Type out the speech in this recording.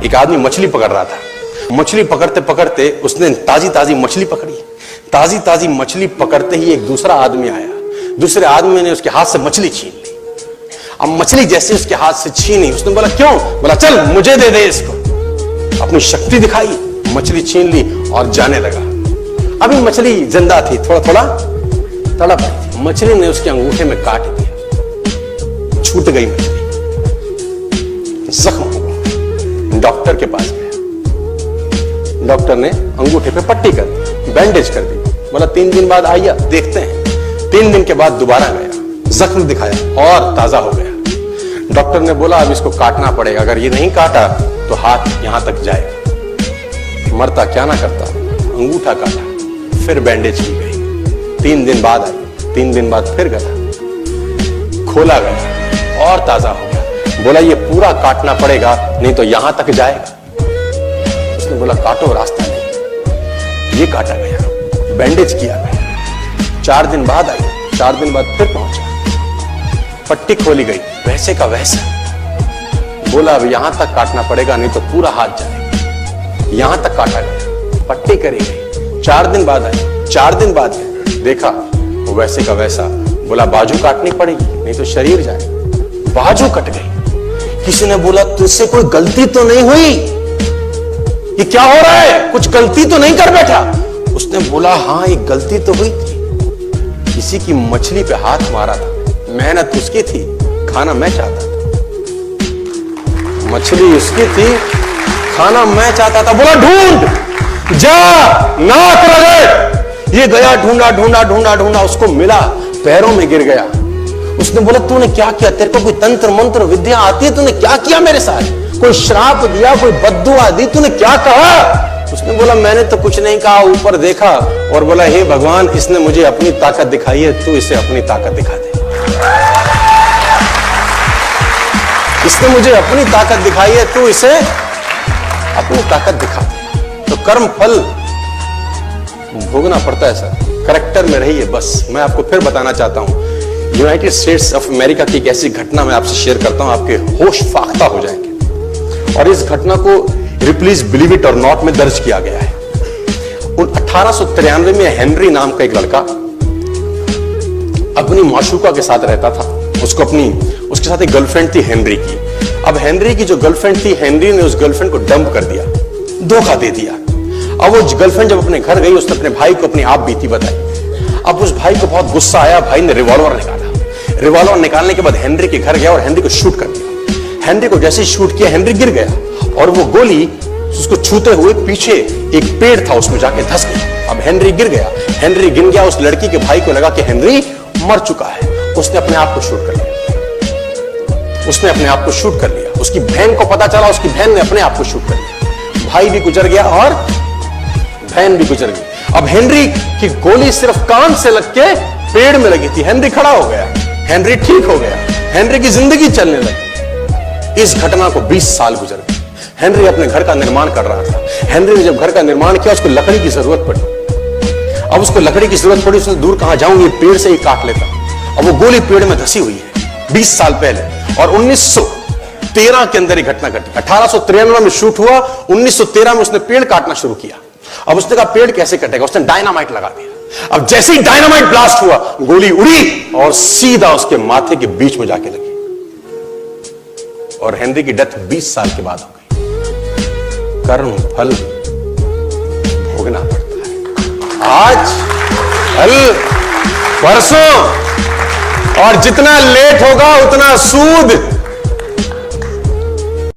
एक आदमी मछली पकड़ रहा था। मछली पकड़ते पकड़ते उसने ताजी ताजी मछली पकड़ी। ताजी ताजी मछली पकड़ते ही एक दूसरा आदमी आया। दूसरे आदमी ने उसके हाथ से मछली छीन ली। अब मछली जैसे उसके हाथ से छीनी, उसने बोला क्यों? बोला चल मुझे दे दे इसको। अपनी शक्ति दिखाई, मछली छीन ली और जाने लगा। अभी मछली जिंदा थी, थोड़ा थोड़ा तड़प रही थी। मछली ने उसके अंगूठे में काट दिया, छूट गई मछली, जख्म हुआ। डॉक्टर के पास गया। डॉक्टर ने अंगूठे पे पट्टी कर दी, बैंडेज कर दी। बोला 3 दिन बाद आइए देखते हैं। 3 दिन के बाद दोबारा गया, जख्म दिखाया और ताजा हो गया। डॉक्टर ने बोला अब इसको काटना पड़ेगा, अगर ये नहीं काटा तो हाथ यहां तक जाएगा। मरता क्या ना करता, अंगूठा काटा, फिर बैंडेज की गई। 3 दिन बाद आई, 3 दिन बाद फिर गया, खोला गया और ताजा हो गया। बोला ये पूरा काटना पड़ेगा नहीं तो यहां तक जाएगा। उसने बोला काटो, रास्ता नहीं। ये काटा गया, बैंडेज किया गया। 4 दिन बाद आई, 4 दिन बाद फिर पहुंचा, पट्टी खोली गई, वैसे का वैसा। बोला अब यहां तक काटना पड़ेगा नहीं तो पूरा हाथ जाएगा। यहां तक काटा गया, पट्टी करी गई। 4 दिन बाद आई, 4 दिन बाद देखा वो वैसे का वैसा। बोला बाजू काटनी पड़ेगी नहीं तो शरीर जाएगा। बाजू कट गई। किसी ने बोला तुझसे कोई गलती तो नहीं हुई? ये क्या हो रहा है? कुछ गलती तो नहीं कर बैठा? उसने बोला हाँ एक गलती तो हुई थी। किसी की मछली पे हाथ मारा था, मेहनत उसकी थी, खाना मैं चाहता था। मछली उसकी थी, खाना मैं चाहता था। बोला ढूंढ, जा, नाक रगड़। ये गया, ढूंढा ढूंढा ढूंढा ढूंढा, उसको मिला, पैरों में गिर गया। उसने बोला तूने क्या किया? तेरे को कोई तंत्र मंत्र विद्या आती है? तूने क्या किया मेरे साथ? कोई श्राप दिया, कोई बद्दुआ दी? तूने क्या कहा? उसने बोला मैंने तो कुछ नहीं कहा, ऊपर देखा और बोला हे भगवान इसने मुझे अपनी ताकत दिखाई है, तू इसे अपनी ताकत दिखा दे। इसने मुझे अपनी ताकत दिखाई है, तू इसे अपनी ताकत दिखा दे। तो कर्म फल भोगना पड़ता है सर, करेक्टर में रहिए बस। मैं आपको फिर बताना चाहता हूं, यूनाइटेड स्टेट्स ऑफ अमेरिका की एक ऐसी घटना मैं आपसे शेयर करता हूं, आपके होश फाख्ता हो जाएंगे। और इस घटना को प्लीज बिलीव इट और नॉट में दर्ज किया गया है। 1893 में हेनरी नाम का एक लड़का अपनी माशूका के साथ रहता था। उसके साथ एक गर्लफ्रेंड थी हेनरी की। अब हेनरी की जो गर्लफ्रेंड थी, हेनरी ने उस गर्लफ्रेंड को डंप कर दिया, धोखा दे दिया। अब वो गर्लफ्रेंड जब अपने घर गई, उसने अपने भाई को अपनी आप बीती बताई। अब उस भाई को बहुत गुस्सा आया, भाई ने रिवॉल्वर निकाला। रिवॉल्वर निकालने के बाद हेनरी के घर गया और हेनरी को शूट कर दिया। हेनरी को जैसे शूट किया, हेनरी गिर गया और वो गोली उसको छूते हुए पीछे एक पेड़ था उसमें जाके धंस गई। अब हेनरी गिर गया, हेनरी गिर गया। उस लड़की के भाई को लगा कि हेनरी मर चुका है, उसने अपने आप को शूट कर लिया। उसने अपने आप को शूट कर लिया। उसकी बहन को पता चला, उसकी बहन ने अपने आप को शूट कर लिया। भाई भी गुजर गया और बहन भी गुजर गई। अब हेनरी की गोली सिर्फ कान से लग के पेड़ में लगी थी। हेनरी खड़ा हो गया, हेनरी ठीक हो गया, हेनरी की जिंदगी चलने लगी। इस घटना को 20 साल गुजर गए। हेनरी अपने घर का निर्माण कर रहा था। हेनरी ने जब घर का निर्माण किया, उसको लकड़ी की जरूरत पड़ी। अब उसको लकड़ी की जरूरत पड़ी, उसने दूर कहां जाऊं, ये पेड़ से ही काट लेता। अब वो गोली पेड़ में धसी हुई है 20 साल पहले। और 1913 के अंदर ये घटना घटी। 1893 में शूट हुआ, 1913 में उसने पेड़ काटना शुरू किया। अब उसने कहा पेड़ कैसे कटेगा, उसने डायनामाइट लगा दिया। अब जैसे ही डायनामाइट ब्लास्ट हुआ, गोली उड़ी और सीधा उसके माथे के बीच में जाके लगी और हेनरी की डेथ 20 साल के बाद हो गई। कर्म फल भोगना पड़ता है, आज कल परसों, और जितना लेट होगा उतना सूद।